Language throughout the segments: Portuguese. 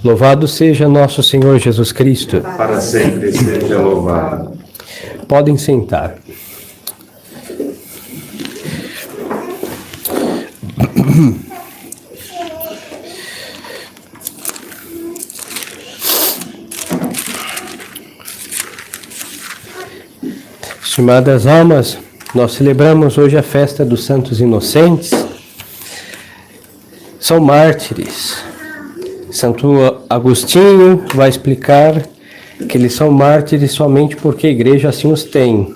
Louvado seja nosso Senhor Jesus Cristo. Para sempre seja louvado. Podem sentar. Estimadas almas, nós celebramos hoje a festa dos Santos Inocentes. São mártires. Santo Agostinho vai explicar que eles são mártires somente porque a igreja assim os tem.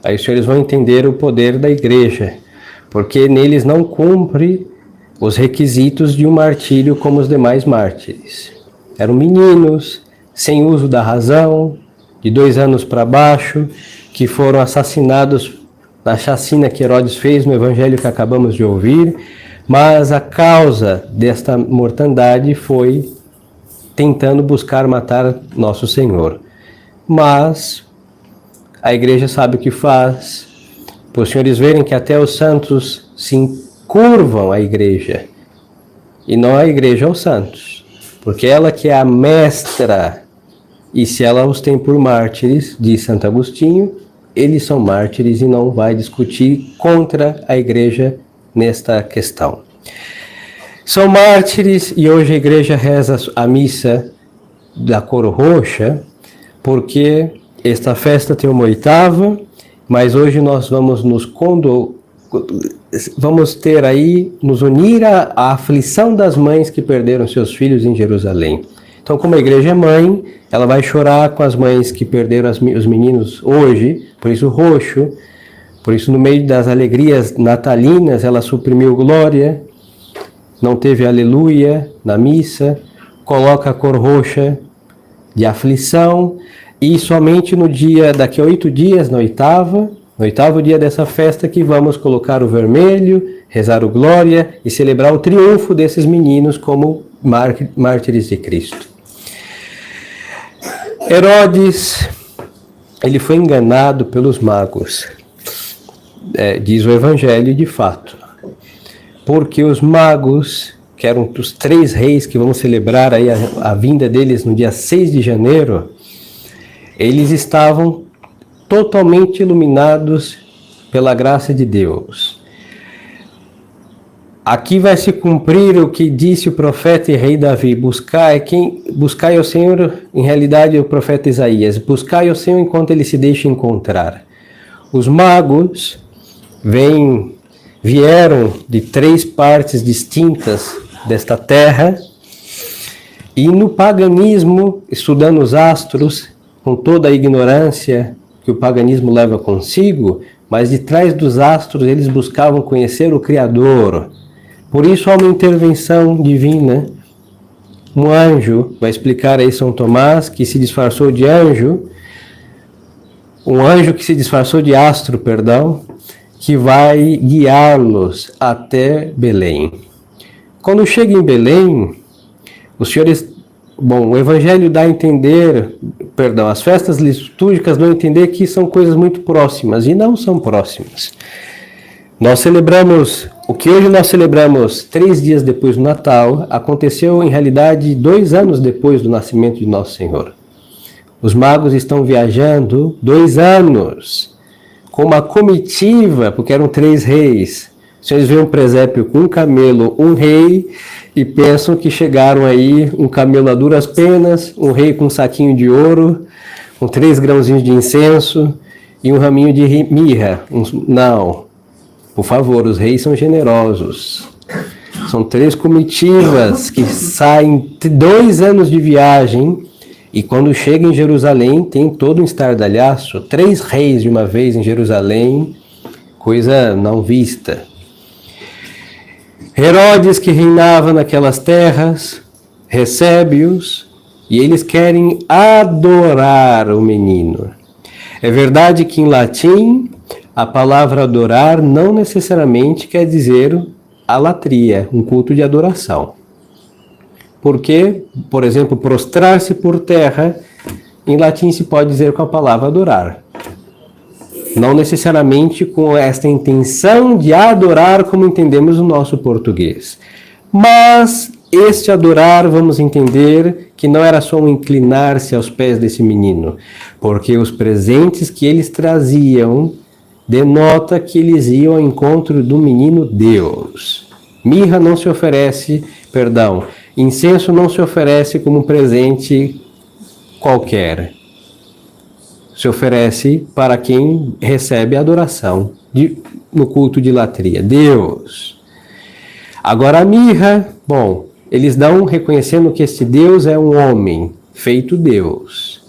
Aí os senhores vão entender o poder da igreja, porque neles não cumpre os requisitos de um martírio como os demais mártires. Eram meninos, sem uso da razão, de 2 anos para baixo, que foram assassinados na chacina que Herodes fez no evangelho que acabamos de ouvir, mas a causa desta mortandade foi tentando buscar matar nosso Senhor. Mas a igreja sabe o que faz, para os senhores verem que até os santos se curvam à igreja, e não a igreja aos santos, porque ela que é a mestra, e se ela os tem por mártires, diz Santo Agostinho, eles são mártires e não vai discutir contra a igreja nesta questão. São mártires e hoje a igreja reza a missa da cor roxa, porque esta festa tem uma oitava, mas hoje nós vamos nos unir à aflição das mães que perderam seus filhos em Jerusalém. Então, como a igreja é mãe, ela vai chorar com as mães que perderam os meninos hoje, por isso roxo, por isso no meio das alegrias natalinas ela suprimiu glória, não teve aleluia na missa, coloca a cor roxa de aflição, e somente no dia, daqui a 8 dias, no oitavo dia dessa festa, que vamos colocar o vermelho, rezar o glória e celebrar o triunfo desses meninos como mártires de Cristo. Herodes, ele foi enganado pelos magos, diz o Evangelho de fato, porque os magos, que eram os 3 reis que vamos celebrar aí a vinda deles no dia 6 de janeiro, eles estavam totalmente iluminados pela graça de Deus. Aqui vai se cumprir o que disse o profeta e rei Davi: buscai ao Senhor, em realidade o profeta Isaías, buscai ao Senhor enquanto ele se deixa encontrar. Os magos vieram de 3 partes distintas desta terra, e no paganismo, estudando os astros, com toda a ignorância que o paganismo leva consigo, mas de trás dos astros eles buscavam conhecer o Criador. Por isso há uma intervenção divina. Um anjo, vai explicar aí São Tomás, que se disfarçou de anjo, um anjo que se disfarçou de astro, que vai guiá-los até Belém. Quando chega em Belém, os senhores, o Evangelho dá a entender, as festas litúrgicas dão a entender que são coisas muito próximas, e não são próximas. Nós celebramos, o que hoje nós celebramos 3 dias depois do Natal, aconteceu em realidade 2 anos depois do nascimento de Nosso Senhor. Os magos estão viajando 2 anos, com uma comitiva, porque eram 3 reis. Os senhores veem um presépio com um camelo, um rei, e pensam que chegaram aí um camelo a duras penas, um rei com um saquinho de ouro, com 3 grãozinhos de incenso e um raminho de mirra. Não, por favor, os reis são generosos. São 3 comitivas que saem 2 anos de viagem, e quando chegam em Jerusalém tem todo um estardalhaço. 3 reis de uma vez em Jerusalém, coisa não vista. Herodes, que reinava naquelas terras, recebe-os e eles querem adorar o menino. É verdade que em latim a palavra adorar não necessariamente quer dizer a latria, um culto de adoração. Porque, por exemplo, prostrar-se por terra, em latim se pode dizer com a palavra adorar. Não necessariamente com esta intenção de adorar como entendemos o nosso português. Mas este adorar, vamos entender que não era só um inclinar-se aos pés desse menino, porque os presentes que eles traziam denota que eles iam ao encontro do menino Deus. Mirra não se oferece, incenso não se oferece como um presente qualquer. Se oferece para quem recebe a adoração no culto de latria, Deus. Agora a mirra, eles dão reconhecendo que este Deus é um homem, feito Deus.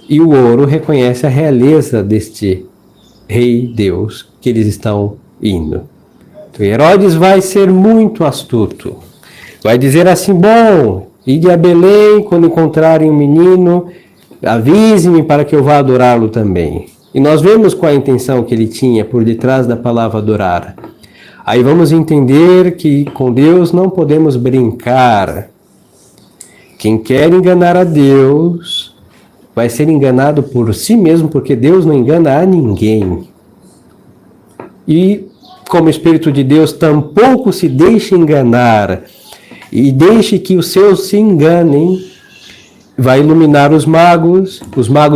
E o ouro reconhece a realeza deste rei Deus que eles estão indo. Então Herodes vai ser muito astuto. Vai dizer assim, ide a Belém, quando encontrarem um menino, avise-me para que eu vá adorá-lo também. E nós vemos qual a intenção que ele tinha por detrás da palavra adorar. Aí vamos entender que com Deus não podemos brincar. Quem quer enganar a Deus vai ser enganado por si mesmo, porque Deus não engana a ninguém. E como Espírito de Deus tampouco se deixe enganar e deixe que os seus se enganem, vai iluminar os magos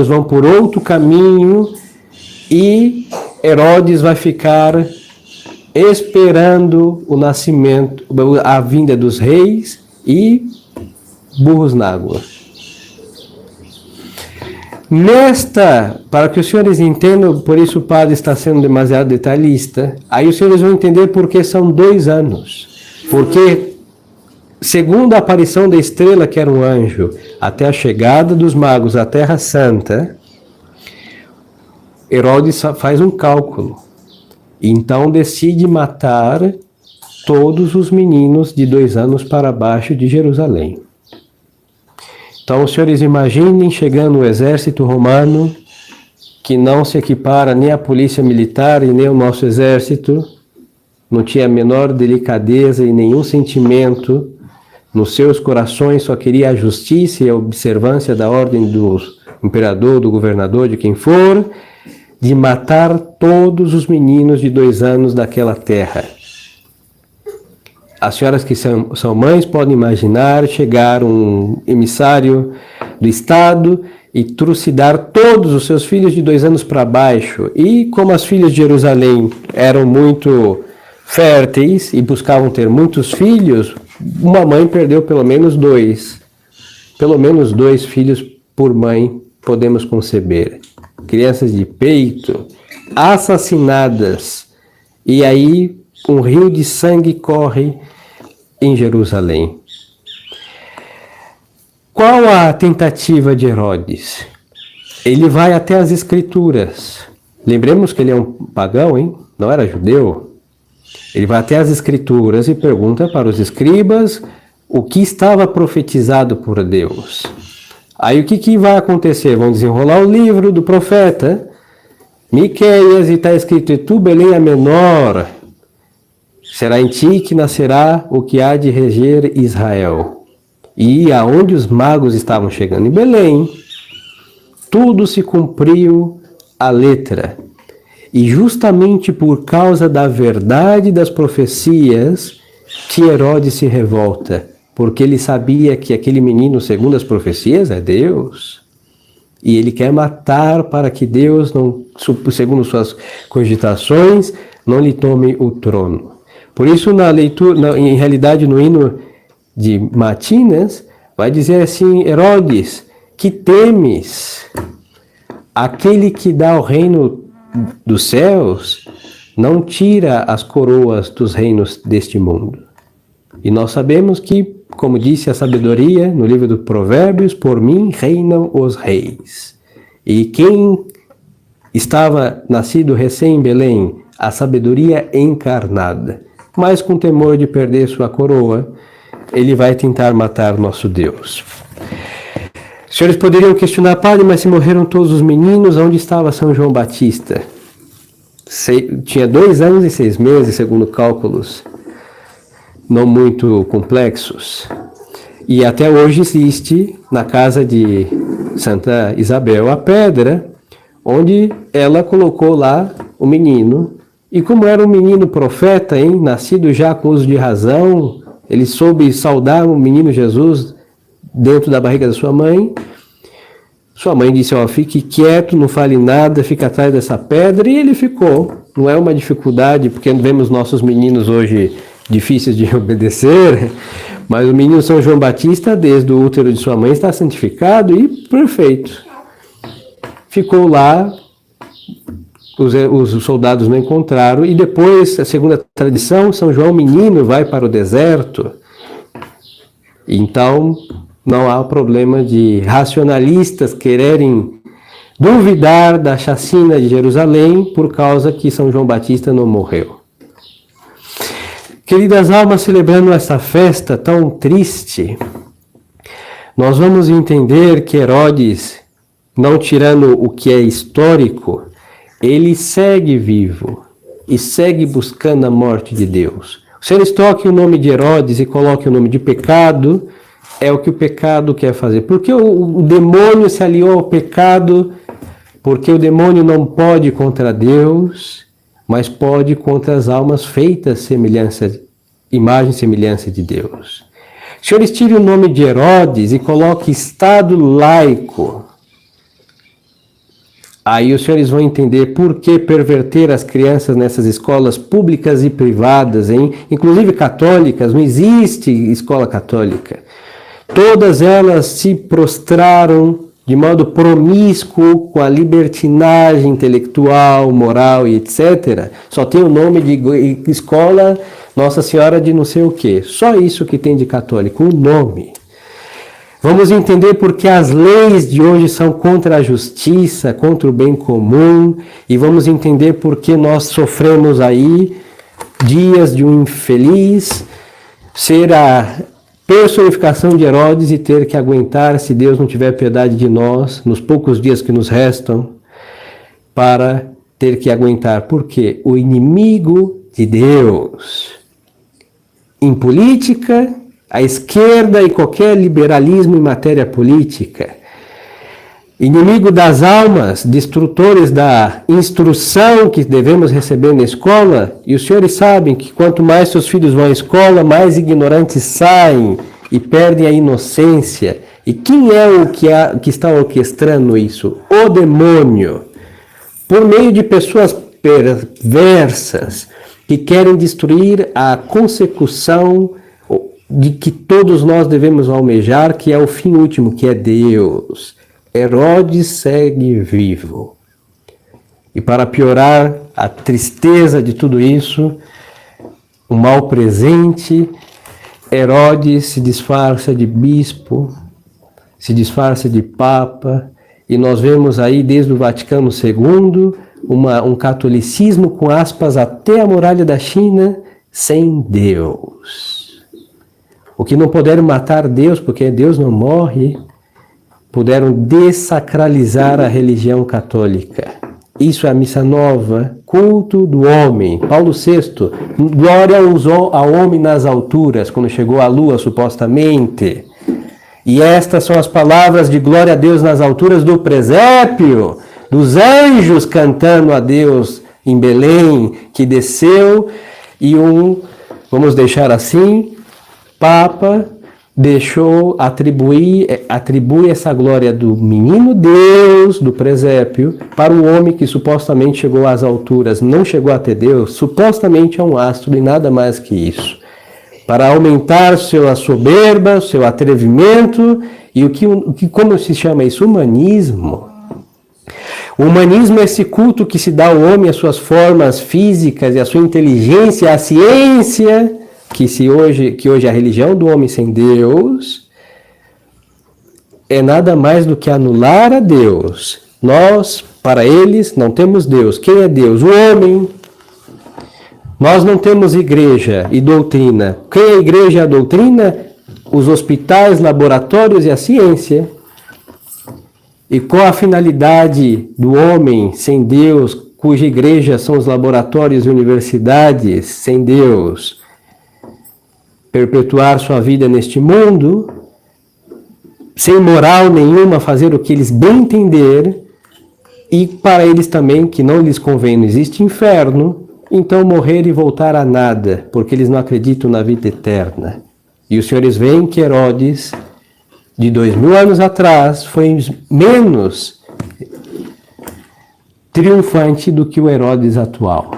vão por outro caminho e Herodes vai ficar esperando o nascimento, a vinda dos reis e burros na água. Para que os senhores entendam, por isso o padre está sendo demasiado detalhista, aí os senhores vão entender por que são 2 anos. Porque, segundo a aparição da estrela, que era um anjo, até a chegada dos magos à Terra Santa, Herodes faz um cálculo. Então decide matar todos os meninos de 2 anos para baixo de Jerusalém. Então, os senhores imaginem chegando o exército romano, que não se equipara nem à polícia militar e nem ao nosso exército, não tinha a menor delicadeza e nenhum sentimento nos seus corações, só queria a justiça e a observância da ordem do imperador, do governador, de quem for, de matar todos os meninos de 2 anos daquela terra. As senhoras que são mães podem imaginar chegar um emissário do Estado e trucidar todos os seus filhos de 2 anos para baixo. E como as filhas de Jerusalém eram muito férteis e buscavam ter muitos filhos, uma mãe perdeu pelo menos 2. Pelo menos 2 filhos por mãe podemos conceber. Crianças de peito, assassinadas. E aí um rio de sangue corre em Jerusalém. Qual a tentativa de Herodes? Ele vai até as Escrituras. Lembremos que ele é um pagão, não era judeu. Ele vai até as Escrituras e pergunta para os escribas o que estava profetizado por Deus. Aí o que vai acontecer? Vão desenrolar o livro do profeta Miqueias e está escrito: e tu, Belém, a menor, será em ti que nascerá o que há de reger Israel. E aonde os magos estavam chegando? Em Belém. Tudo se cumpriu à letra. E justamente por causa da verdade das profecias que Herodes se revolta. Porque ele sabia que aquele menino, segundo as profecias, é Deus. E ele quer matar para que Deus, não, segundo suas cogitações, não lhe tome o trono. Por isso, na leitura, em realidade, no hino de Matinas, vai dizer assim: Herodes, que temes? Aquele que dá o reino dos céus não tira as coroas dos reinos deste mundo. E nós sabemos que, como disse a sabedoria no livro dos Provérbios, por mim reinam os reis. E quem estava nascido recém em Belém, a sabedoria encarnada, mas com temor de perder sua coroa, ele vai tentar matar nosso Deus. Os senhores poderiam questionar: padre, mas se morreram todos os meninos, onde estava São João Batista? Tinha 2 anos e 6 meses, segundo cálculos não muito complexos. E até hoje existe na casa de Santa Isabel a pedra onde ela colocou lá o menino. E como era um menino profeta, nascido já com uso de razão, ele soube saudar o menino Jesus dentro da barriga da sua mãe. Sua mãe disse, fique quieto, não fale nada, fica atrás dessa pedra, e ele ficou. Não é uma dificuldade, porque vemos nossos meninos hoje difíceis de obedecer, mas o menino São João Batista, desde o útero de sua mãe, está santificado e perfeito. Ficou lá, os soldados não encontraram, e depois, segundo a tradição, São João menino vai para o deserto. Então, não há problema de racionalistas quererem duvidar da chacina de Jerusalém por causa que São João Batista não morreu. Queridas almas, celebrando essa festa tão triste, nós vamos entender que Herodes, não tirando o que é histórico, ele segue vivo e segue buscando a morte de Deus. Se eles toquem o nome de Herodes e coloquem o nome de pecado, é o que o pecado quer fazer. Porque o demônio se aliou ao pecado, porque o demônio não pode contra Deus, mas pode contra as almas feitas imagem e semelhança de Deus. Se eles tirem o nome de Herodes e coloquem Estado laico, aí os senhores vão entender por que perverter as crianças nessas escolas públicas e privadas, inclusive católicas. Não existe escola católica. Todas elas se prostraram de modo promíscuo com a libertinagem intelectual, moral e etc. Só tem o nome de escola Nossa Senhora de não sei o quê. Só isso que tem de católico, o nome. Vamos entender porque as leis de hoje são contra a justiça, contra o bem comum, e vamos entender porque nós sofremos aí dias de um infeliz ser a personificação de Herodes e ter que aguentar, se Deus não tiver piedade de nós, nos poucos dias que nos restam, para ter que aguentar. Por quê? O inimigo de Deus. Em política, a esquerda e qualquer liberalismo em matéria política. Inimigo das almas, destrutores da instrução que devemos receber na escola. E os senhores sabem que quanto mais seus filhos vão à escola, mais ignorantes saem e perdem a inocência. E quem é o que está orquestrando isso? O demônio. Por meio de pessoas perversas que querem destruir a consecução de que todos nós devemos almejar, que é o fim último, que é Deus. Herodes segue vivo. E para piorar a tristeza de tudo isso, o mal presente, Herodes se disfarça de bispo, se disfarça de papa, e nós vemos aí desde o Vaticano II um catolicismo com aspas até a muralha da China sem Deus. O que não puderam matar Deus, porque Deus não morre, puderam desacralizar a religião católica. Isso é a missa nova, culto do homem. Paulo VI, glória ao homem nas alturas, quando chegou à lua, supostamente. E estas são as palavras de glória a Deus nas alturas do presépio, dos anjos cantando a Deus em Belém, que desceu, e vamos deixar assim, Papa atribui essa glória do menino Deus, do presépio, para o homem que supostamente chegou às alturas, não chegou até Deus, supostamente é um astro e nada mais que isso. Para aumentar sua soberba, seu atrevimento, e como se chama isso? Humanismo. O humanismo é esse culto que se dá ao homem, as suas formas físicas e a sua inteligência, a ciência, que hoje é a religião do homem sem Deus, é nada mais do que anular a Deus. Nós, para eles, não temos Deus. Quem é Deus? O homem. Nós não temos igreja e doutrina. Quem é a igreja e a doutrina? Os hospitais, laboratórios e a ciência. E qual a finalidade do homem sem Deus, cuja igreja são os laboratórios e universidades sem Deus? Perpetuar sua vida neste mundo, sem moral nenhuma, fazer o que eles bem entender, e para eles também, que não lhes convém, não existe inferno, então morrer e voltar a nada, porque eles não acreditam na vida eterna. E os senhores veem que Herodes, de 2000 anos atrás, foi menos triunfante do que o Herodes atual.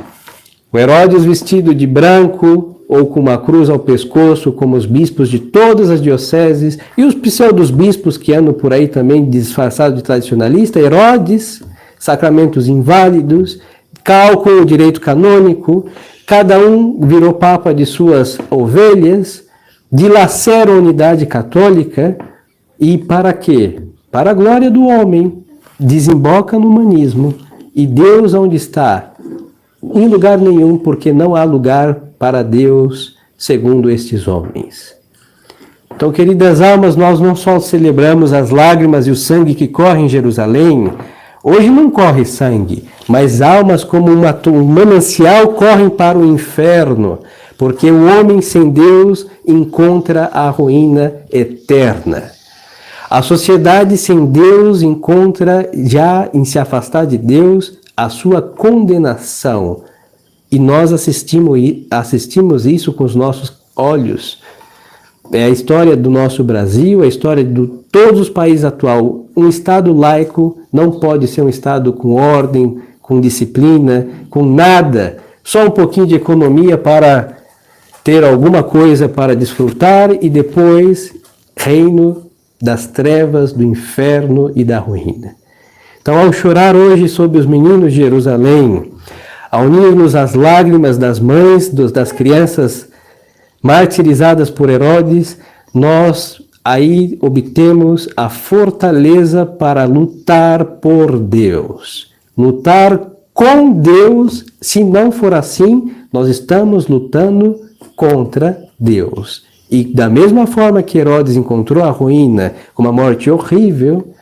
O Herodes vestido de branco ou com uma cruz ao pescoço, como os bispos de todas as dioceses, e os pseudos bispos que andam por aí também disfarçados de tradicionalista. Herodes, sacramentos inválidos, cálculo, direito canônico, cada um virou papa de suas ovelhas, dilacera a unidade católica, e para quê? Para a glória do homem, desemboca no humanismo, e Deus onde está? Em lugar nenhum, porque não há lugar para Deus segundo estes homens. Então, queridas almas, nós não só celebramos as lágrimas e o sangue que corre em Jerusalém. Hoje não corre sangue, mas almas como um manancial correm para o inferno, porque o homem sem Deus encontra a ruína eterna. A sociedade sem Deus encontra, já em se afastar de Deus, a sua condenação. E nós assistimos isso com os nossos olhos. É a história do nosso Brasil, a história de todos os países atuais. Um Estado laico não pode ser um Estado com ordem, com disciplina, com nada. Só um pouquinho de economia para ter alguma coisa para desfrutar e depois reino das trevas, do inferno e da ruína. Então, ao chorar hoje sobre os meninos de Jerusalém, ao unir-nos às lágrimas das mães, das crianças martirizadas por Herodes, nós aí obtemos a fortaleza para lutar por Deus. Lutar com Deus, se não for assim, nós estamos lutando contra Deus. E da mesma forma que Herodes encontrou a ruína com uma morte horrível,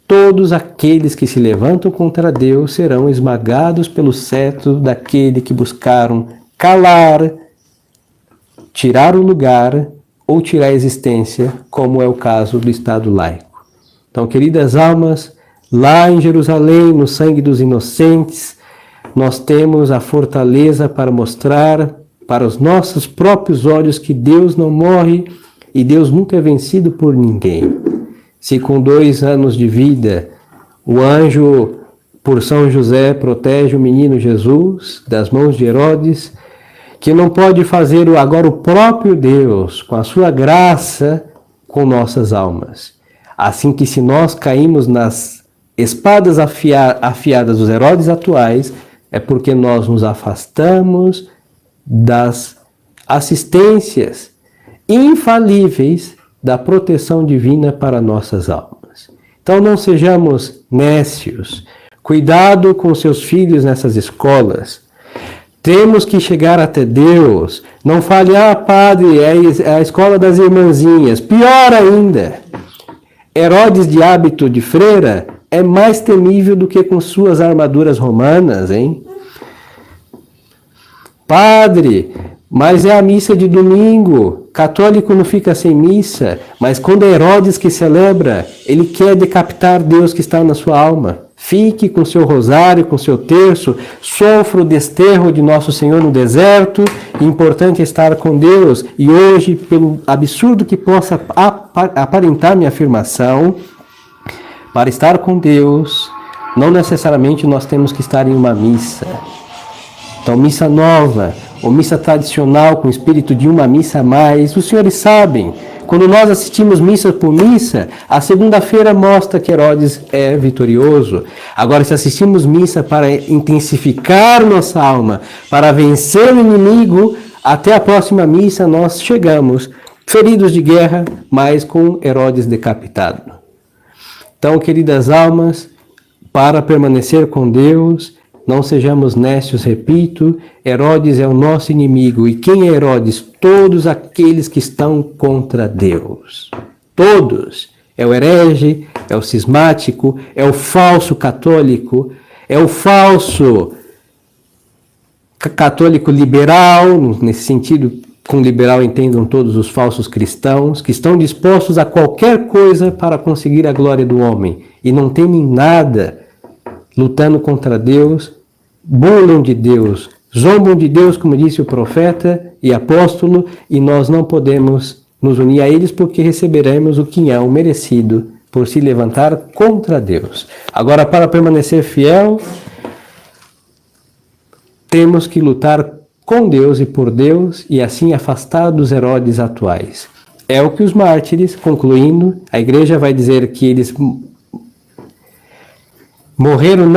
todos aqueles que se levantam contra Deus serão esmagados pelo cetro daquele que buscaram calar, tirar o lugar ou tirar a existência, como é o caso do Estado laico. Então, queridas almas, lá em Jerusalém, no sangue dos inocentes, nós temos a fortaleza para mostrar para os nossos próprios olhos que Deus não morre e Deus nunca é vencido por ninguém. Se com 2 anos de vida o anjo, por São José, protege o menino Jesus das mãos de Herodes, que não pode fazer agora o próprio Deus, com a sua graça, com nossas almas. Assim que se nós caímos nas espadas afiadas dos Herodes atuais, é porque nós nos afastamos das assistências infalíveis da proteção divina para nossas almas. Então não sejamos nécios. Cuidado com seus filhos nessas escolas. Temos que chegar até Deus. Não fale, padre, é a escola das irmãzinhas. Pior ainda, Herodes de hábito de freira é mais temível do que com suas armaduras romanas, hein? Padre, mas é a missa de domingo. Católico não fica sem missa, mas quando é Herodes que celebra, ele quer decapitar Deus que está na sua alma. Fique com seu rosário, com seu terço, sofra o desterro de Nosso Senhor no deserto. Importante é estar com Deus. E hoje, pelo absurdo que possa aparentar minha afirmação, para estar com Deus, não necessariamente nós temos que estar em uma missa. Então, missa nova, ou missa tradicional com o espírito de uma missa a mais, os senhores sabem, quando nós assistimos missa por missa, a segunda-feira mostra que Herodes é vitorioso. Agora, se assistimos missa para intensificar nossa alma, para vencer o inimigo, até a próxima missa nós chegamos, feridos de guerra, mas com Herodes decapitado. Então, queridas almas, para permanecer com Deus, não sejamos nécios, repito, Herodes é o nosso inimigo. E quem é Herodes? Todos aqueles que estão contra Deus. Todos. É o herege, é o cismático, é o falso católico, é o falso católico liberal, nesse sentido, com liberal entendam todos os falsos cristãos, que estão dispostos a qualquer coisa para conseguir a glória do homem. E não temem nada, lutando contra Deus, burlam de Deus, zombam de Deus, como disse o profeta e apóstolo, e nós não podemos nos unir a eles, porque receberemos o quinhão merecido por se levantar contra Deus. Agora, para permanecer fiel, temos que lutar com Deus e por Deus, e assim afastar dos Herodes atuais. É o que os mártires, concluindo, a igreja vai dizer que eles morreram,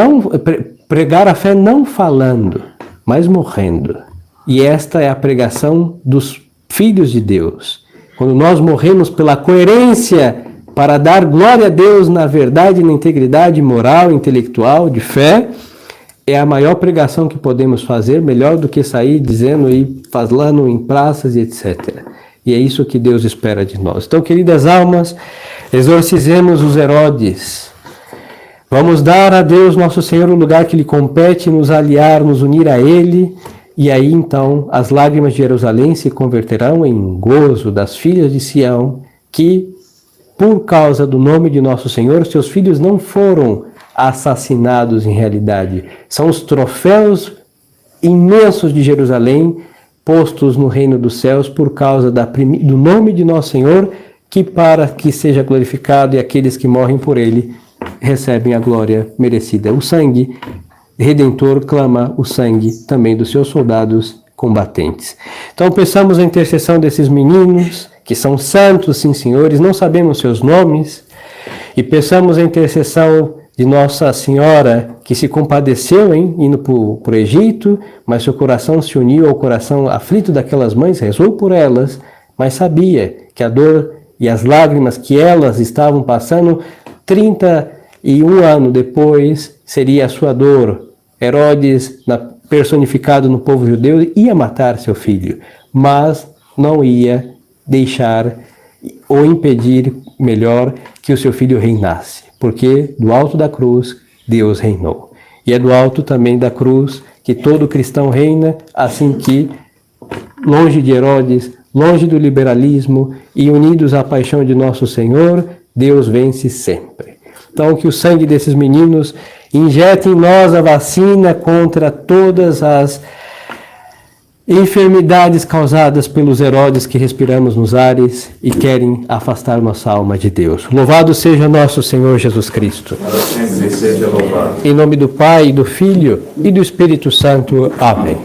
pregar a fé não falando, mas morrendo. E esta é a pregação dos filhos de Deus. Quando nós morremos pela coerência para dar glória a Deus na verdade e na integridade moral, intelectual, de fé, é a maior pregação que podemos fazer, melhor do que sair dizendo e falando em praças e etc. E é isso que Deus espera de nós. Então, queridas almas, exorcizemos os Herodes. Vamos dar a Deus, nosso Senhor, o lugar que lhe compete, nos aliar, nos unir a Ele. E aí, então, as lágrimas de Jerusalém se converterão em gozo das filhas de Sião, que, por causa do nome de nosso Senhor, seus filhos não foram assassinados em realidade. São os troféus imensos de Jerusalém postos no reino dos céus por causa do nome de nosso Senhor, que para que seja glorificado e aqueles que morrem por ele recebem a glória merecida. O sangue redentor clama o sangue também dos seus soldados combatentes. Então peçamos a intercessão desses meninos, que são santos, sim senhores, não sabemos seus nomes, e peçamos a intercessão de Nossa Senhora, que se compadeceu indo para o Egito, mas seu coração se uniu ao coração aflito daquelas mães, rezou por elas, mas sabia que a dor e as lágrimas que elas estavam passando, 31 anos depois, seria a sua dor. Herodes, personificado no povo judeu, ia matar seu filho, mas não ia deixar ou impedir, melhor, que o seu filho reinasse, porque do alto da cruz Deus reinou. E é do alto também da cruz que todo cristão reina, assim que, longe de Herodes, longe do liberalismo e unidos à paixão de nosso Senhor, Deus vence sempre. Então, que o sangue desses meninos injete em nós a vacina contra todas as enfermidades causadas pelos Herodes que respiramos nos ares e querem afastar nossa alma de Deus. Louvado seja nosso Senhor Jesus Cristo. Para sempre seja louvado. Em nome do Pai, do Filho e do Espírito Santo. Amém.